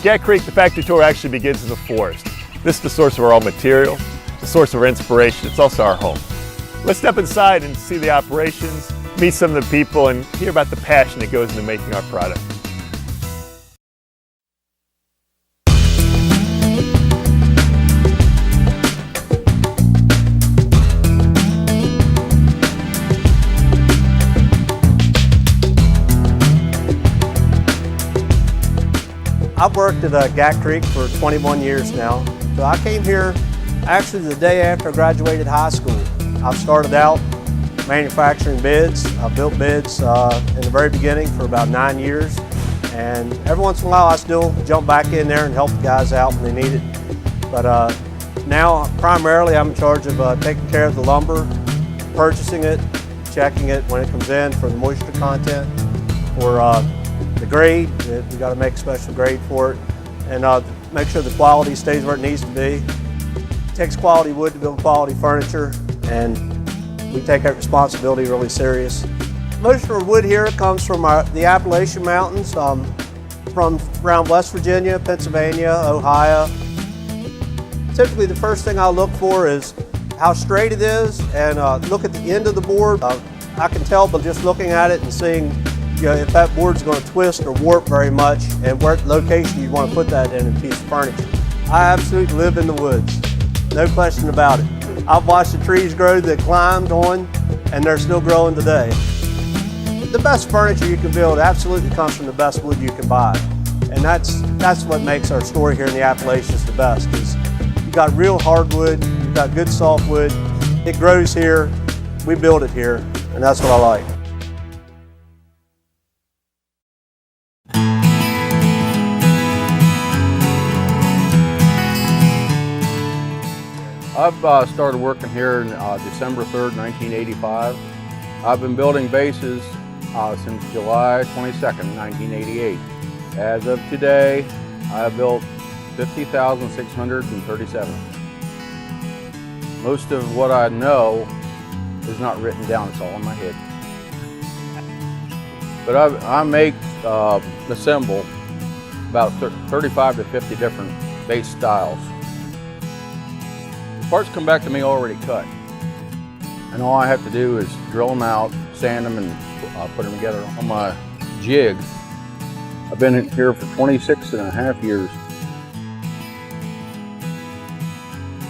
At Gat Creek, the factory tour actually begins in the forest. This is the source of our raw material, the source of our inspiration. It's also our home. Let's step inside and see the operations, meet some of the people, and hear about the passion that goes into making our product. I've worked at Gat Creek for 21 years now. So I came here actually the day after I graduated high school. I started out manufacturing bids. I built bids in the very beginning for about 9 years. And every once in a while I still jump back in there and help the guys out when they need it. But now primarily I'm in charge of taking care of the lumber, purchasing it, checking it when it comes in for the moisture content, for the grade. We got to make a special grade for it, and make sure the quality stays where it needs to be. It takes quality wood to build quality furniture, and we take that responsibility really serious. Most of our wood here comes from the Appalachian Mountains, from around West Virginia, Pennsylvania, Ohio. Typically the first thing I look for is how straight it is, and look at the end of the board. I can tell by just looking at it and seeing if that board's going to twist or warp very much, and what location you want to put that in a piece of furniture. I absolutely live in the woods, no question about it. I've watched the trees grow that climbed on, and they're still growing today. The best furniture you can build absolutely comes from the best wood you can buy, and that's what makes our story here in the Appalachians the best. Is you got real hardwood, you've got good softwood. It grows here, we build it here, and that's what I like. I've started working here on December 3rd, 1985. I've been building bases since July 22nd, 1988. As of today, I have built 50,637. Most of what I know is not written down, it's all in my head. But I make, assemble about 35 to 50 different base styles. Parts come back to me already cut, and all I have to do is drill them out, sand them, and put them together on my jig. I've been here for 26 and a half years.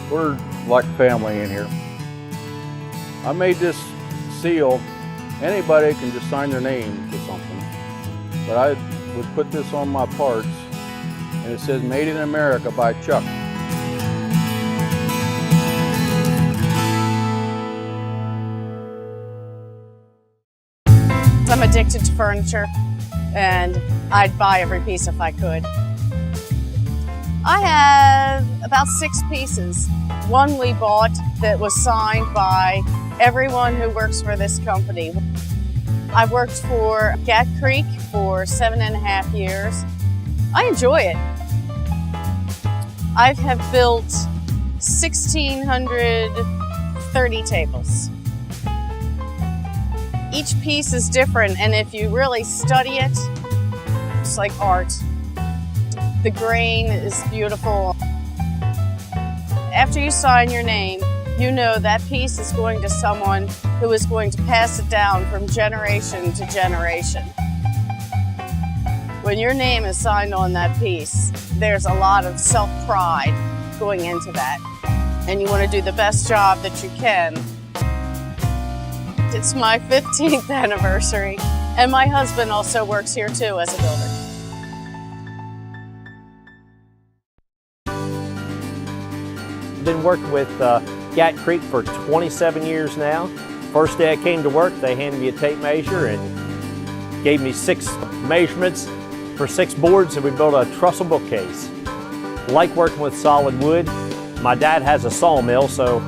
We're like family in here. I made this seal. Anybody can just sign their name to something, but I would put this on my parts, and it says "Made in America" by Chuck. I'm addicted to furniture, and I'd buy every piece if I could. I have about 6 pieces. One we bought that was signed by everyone who works for this company. I worked for Gat Creek for 7.5 years. I enjoy it. I have built 1,630 tables. Each piece is different, and if you really study it, it's like art. The grain is beautiful. After you sign your name, you know that piece is going to someone who is going to pass it down from generation to generation. When your name is signed on that piece, there's a lot of self-pride going into that, and you want to do the best job that you can. It's my 15th anniversary, and my husband also works here too as a builder. I've been working with Gat Creek for 27 years now. First day I came to work, they handed me a tape measure and gave me 6 measurements for 6 boards, and we built a trussel bookcase. I like working with solid wood. My dad has a sawmill, so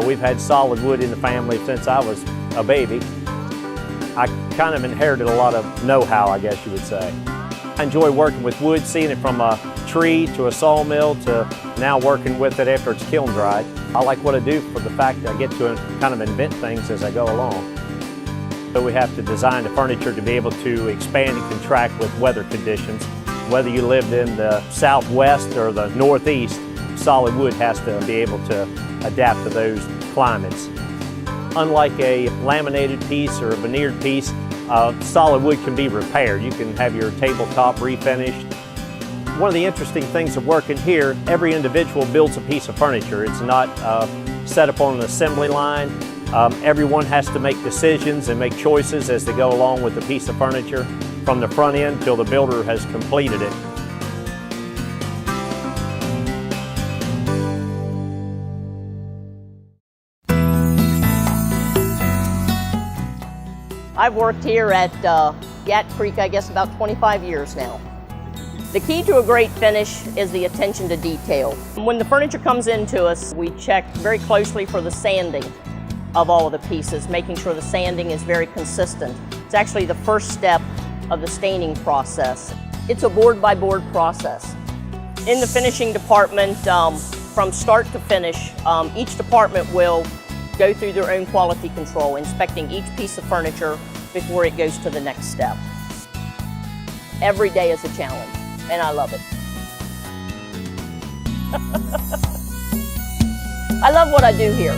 we've had solid wood in the family since I was a baby. I kind of inherited a lot of know-how, I guess you would say. I enjoy working with wood, seeing it from a tree to a sawmill to now working with it after it's kiln dried. I like what I do for the fact that I get to kind of invent things as I go along. So we have to design the furniture to be able to expand and contract with weather conditions. Whether you lived in the Southwest or the Northeast, solid wood has to be able to adapt to those climates. Unlike a laminated piece or a veneered piece, solid wood can be repaired. You can have your tabletop refinished. One of the interesting things of working here, every individual builds a piece of furniture. It's not set up on an assembly line. Everyone has to make decisions and make choices as they go along with the piece of furniture from the front end till the builder has completed it. I've worked here at Gat Creek, I guess, about 25 years now. The key to a great finish is the attention to detail. When the furniture comes into us, we check very closely for the sanding of all of the pieces, making sure the sanding is very consistent. It's actually the first step of the staining process. It's a board-by-board process. In the finishing department, from start to finish, each department will go through their own quality control, inspecting each piece of furniture before it goes to the next step. Every day is a challenge, and I love it. I love what I do here.